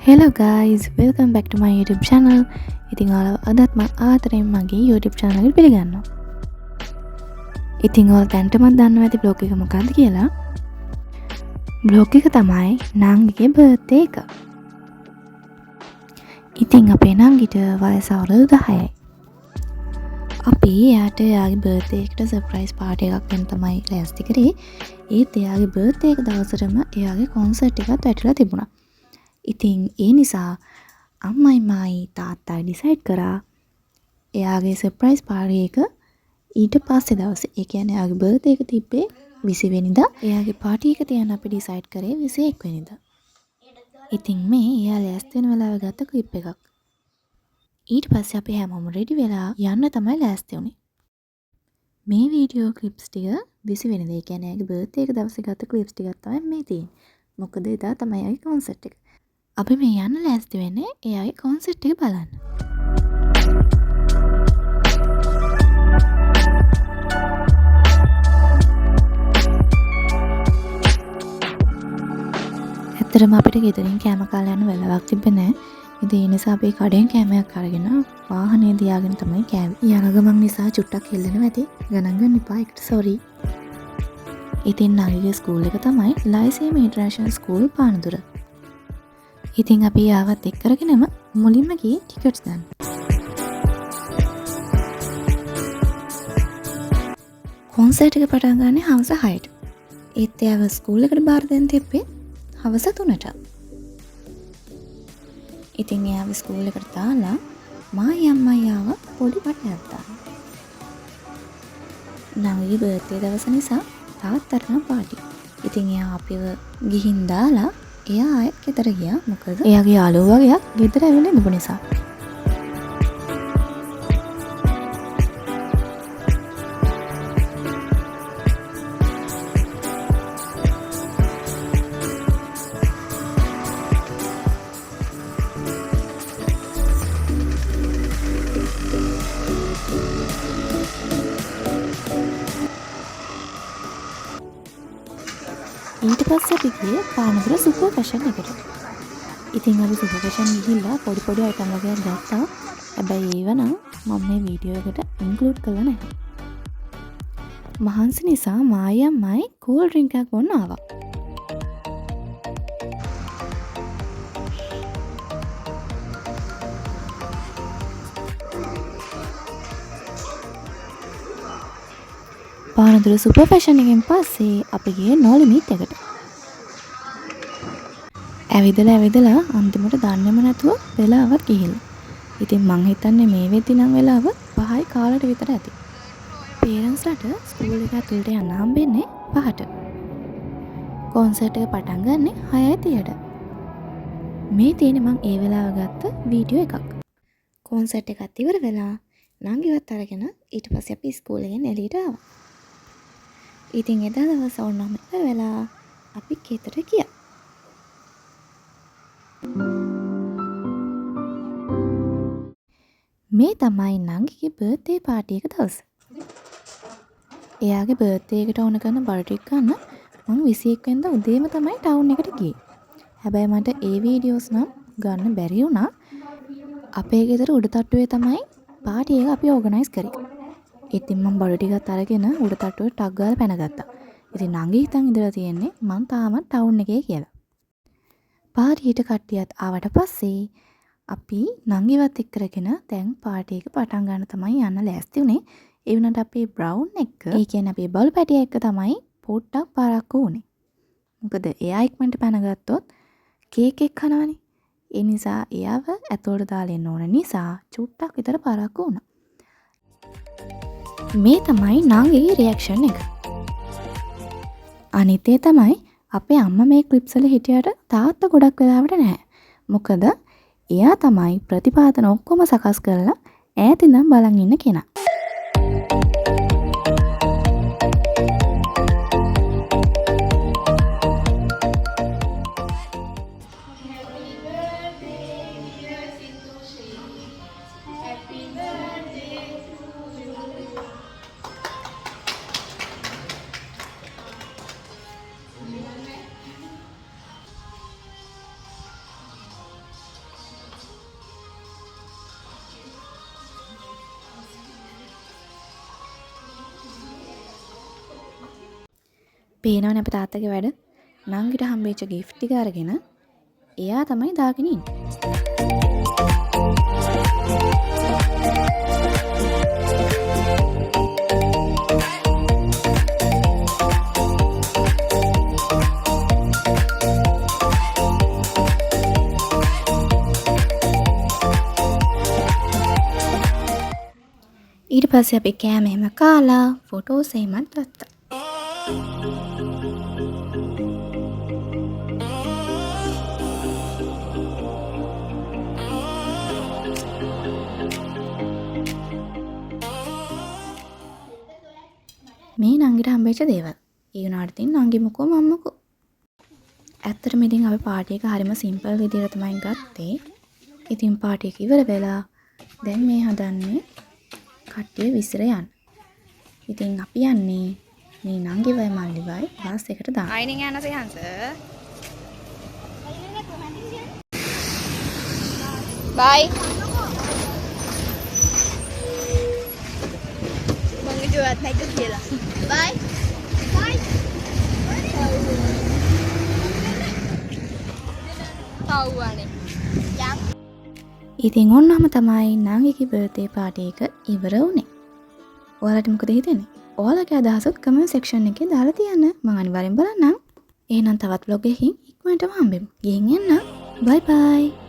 Hello guys, welcome back to my YouTube channel. ඉතින් ඔයාලා අදත් මම ආතරෙන් මගේ YouTube channel එක පිළිගන්නවා. ඉතින් ඔයාලා දැනටම දන්නවා ඇති vlog එක මොකක්ද කියලා. vlog එක තමයි නංගිගේ birthday එක. ඉතින් අපේ නංගිට වයස අවුරුදු 10යි. අපි එයාට එයාගේ birthday එකට surprise party එකක් දෙන්න තමයි ලෑස්ති කරේ. ඒත් එයාගේ birthday එක දවසටම එයාගේ concert එකත් වැටිලා තිබුණා. ඉතින් ඒ නිසා අම්මයි මායි තාත්තයි ඩිසයිඩ් කරා එයාගේ සර්ප්‍රයිස් පාර්ටි එක ඊට පස්සේ දවසේ ඒ කියන්නේ එයාගේ බර්ත්ඩේ එක තිබ්බේ 20 වෙනිදා එයාගේ පාර්ටි එක තියන්න අපි ඩිසයිඩ් කරේ 21 වෙනිදා. ඉතින් මේ එයා ලෑස්ති වෙන වෙලාව ගත්ත ක්ලිප් එකක්. ඊට පස්සේ අපි හැමෝම රෙඩි වෙලා යන්න තමයි ලෑස්ති වුනේ. මේ වීඩියෝ ක්ලිප්ස් ටික 20 වෙනිදා ඒ කියන්නේ එයාගේ බර්ත්ඩේ එක දවසේ ගත්ත ක්ලිප්ස් ටිකක් තමයි මේ තියෙන්නේ. මොකද එදා තමයි එයාගේ කොන්සර්ට් එක. අපි මේ යන්න ලෑස්ති වෙන්නේ එයාගේ කොන්සර්ට් එක බලන්න. ඇත්තටම අපිට ගෙදරින් කෑම කාලා යන්න වෙලාවක් තිබ්බේ නැහැ. ඉතින් ඒ නිසා අපි කඩෙන් කෑමක් අරගෙන වාහනේ තියාගෙන තමයි කෑවේ. යන ගමන් නිසා චුට්ටක් හෙල්ලෙනවා ඇති. ගණන් ගන්න එපා. ඒකට සෝරි. ඉතින් නංගිගේ ස්කූල් එක තමයි ලයිසීම ඉන්ටර්නැෂනල් ස්කූල් පානදුර. ඉතින් අපි ආවත් එක් කරගෙනම මුලින්ම ගියේ ටිකට්ස් ගන්න. කොන්සර්ට් එක පටන් ගන්නේ හවස 6ට. ඒත් එයාව ස්කූල් එකට බාර දෙන්න තිබ්බේ හවස 3ට. ඉතින් එයාව ස්කූල් එකට දාලා මායි අම්මයි ආව පොඩි පටයක් දාන්න. නංගිගේ බර්ත්ඩේ දවස නිසා තාත්තට නම් පාටි. ඉතින් එයා අපිව ගිහින් දාලා එයා ආයෙත් ගෙදර ගියා. මොකද එයාගේ යාළුවෝ වගේක් ගෙදර ඇවිල්ලා ඉඳපු නිසා. ඊට පස්සේ අපි ගියේ පානදුර සුපර් ෆැෂන් එකට. ඉතින් අපි සුපර් ෆැෂන් ගිහිල්ලා පොඩි අයිටම් වගේක් ගත්තා. හැබැයි ඒව නම් මම මේ වීඩියෝ එකට ඉන්ක්ලූඩ් කරලා නැහැ. මහන්සි නිසා මායි අම්මයි කූල් ඩ්‍රින්ක් එකක් බොන්න ආවා. පානදුර සුපර් ෆැෂන් එකෙන් පස්සේ අපි ගියේ නෝ ලිමිට් එකට. ඇවිදලා අන්තිමට දන්නේම නැතුව වෙලාවක් ගිහිල්ලා. ඉතින් මං හිතන්නේ මේ වෙද්දි නම් වෙලාව 5යි කාලට විතර ඇති. පේරන්ට්ස්ලාට ස්කූල් එක ඇතුළට යන්න හම්බෙන්නේ 5ට. කොන්සර්ට් එක පටන් ගන්නේ 6:30ට. මේ තියෙන්නේ මං ඒ වෙලාව ගත්ත වීඩියෝ එකක්. කොන්සර්ට් එකත් ඉවර වෙලා නංගිවත් අරගෙන ඊට පස්සේ අපි ස්කූල් එකෙන් එළියට ආවා. ඉතින් එදා දවස ඕනම ඉවර වෙලා අපි ගෙදර ගියා. මේ තමයි නංගිගේ බර්ත්ඩේ පාර්ටි එක දවස. එයාගේ බර්ත්ඩේ එකට ඕන කරන බඩු ටික ගන්න මම 21 වෙනිදා උදේම තමයි ටවුන් එකට ගියේ. හැබැයි මට ඒ වීඩියෝස් නම් ගන්න බැරි වුණා. අපේ ගෙදර උඩ තට්ටුවේ තමයි පාර්ටි එක අපි ඕගනයිස් කරේ. ඉතින් මම බඩු ටිකත් අරගෙන උඩ තට්ටුවේ ටක් ගාලා පැනගත්තා. ඉතින් නංගි හිතන් ඉඳලා තියෙන්නේ මං තාමත් ටවුන් එකේ කියලා. පාර්ටියට කට්ටියත් ආවට පස්සේ අපි නංගිවත් එක්ක කරගෙන දැන් පාර්ටි එක පටන් ගන්න තමයි යන්න ලෑස්ති උනේ. ඒ වුණාට අපේ බ්‍රවුන් එක ඒ කියන්නේ අපේ බලු පැටිය එක්ක තමයි පොට්ටක් පාරක්කු උනේ. මොකද එයා ඉක්මනට පැනගත්තොත් කේක් එක කනවනේ. ඒ නිසා එයාව ඇතුළට දාලා එන්න ඕන නිසා චුට්ටක් විතර පාරක්කු වුණා. මේ තමයි නංගිගේ රියැක්ෂන් එක. අනිත් ඒ තමයි අපේ අම්මා මේ ක්ලිප්ස් වල හිටියට තාත්තා ගොඩක් වෙලාවට නැහැ. මොකද එයා තමයි ප්‍රතිපාදන ඔක්කොම සකස් කරලා ඈත ඉඳන් බලන් ඉන්න කෙනා. පේනවනේ අපේ තාත්තගේ වැඩ. නංගිට හම්බෙච්ච gift ටික අරගෙන එයා තමයි දාගෙන ඉන්නේ. ඊට පස්සේ අපි කෑම එහෙම කාලා ෆොටෝස් එහෙමත් ගත්තා. මේ නංගිට හම්බෙච්ච දේවල්. ඒ වුණාට තින් නංගි මොකෝ මම මොකෝ. ඇත්තටම ඉතින් අපි පාටි එක හරිම සිම්පල් විදිහට තමයි ගත්තේ. ඉතින් පාටි එක ඉවර වෙලා දැන් මේ හදන්නේ කට්ටිය විසිර යන්න. ඉතින් අපි යන්නේ මේ නංගිවයි මල්ලිවයි බස් එකට දාන්න. අයිනින් යන සෙහන්ස. බයි. මං ඉදුවත් නැග කියලා. බයි. බයි. තාවුවානේ. යම්. ඉතින් ඔන්නම තමයි නංගිගේ බර්ත්ඩේ පාටි එක ඉවර වුණේ. ඔයාලට මොකද හිතෙන්නේ? ඔයාලගේ අදහසත් කමෙන්ට් සෙක්ෂන් එකේ දාලා තියන්න. මම අනිවාර්යෙන් බලන්නම්. එහෙනම් තවත් vlog එකකින් ඉක්මනටම හම්බෙමු. ගිහින් එන්න. බයි බයි.